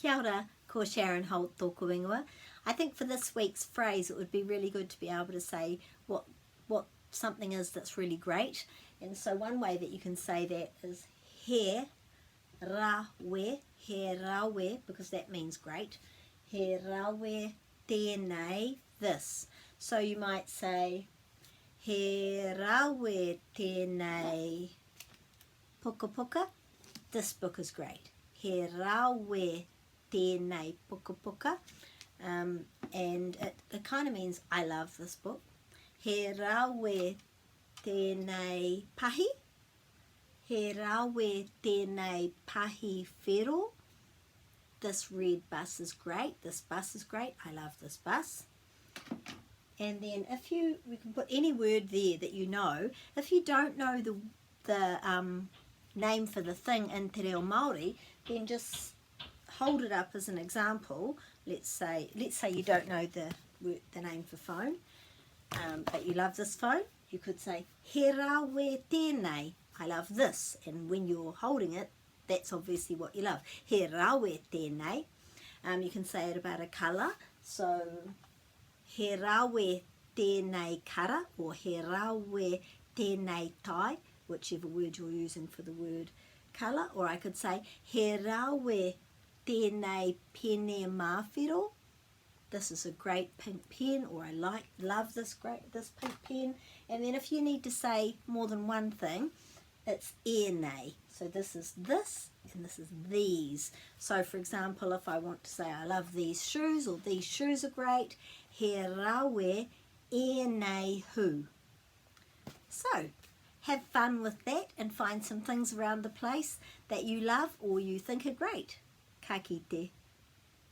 Kia ora, ko Sharon Holt tōku ingoa. I think for this week's phrase it would be really good to be able to say what something is that's really great. And so one way that you can say that is he rawe, because that means great. He rawe tēnei, this. So you might say he rawe tēnei puka puka, this book is great. He rawe tēnei puka puka, and it kind of means I love this book. He rawe tēnei pahi, he rawe tēnei pahi whero, this red bus is great, this bus is great, I love this bus. And then we can put any word there that you know. If you don't know the name for the thing in te reo Māori, then just hold it up as an example. Let's say you don't know the name for phone, but you love this phone. You could say he rawe tēnei, I love this, and when you're holding it, that's obviously what you love. He rawe tēnei. You can say it about a colour, so he rawe tēnei kara, or he rawe tēnei tai, whichever word you're using for the word colour. Or I could say he rawe tēnei pene mawhero, this is a great pink pen, or I love this pink pen. And then if you need to say more than one thing, it's ēnei. So this is this, and this is these. So for example, if I want to say I love these shoes, or these shoes are great, he rawe ēnei hu. So have fun with that and find some things around the place that you love or you think are great. Ka kite.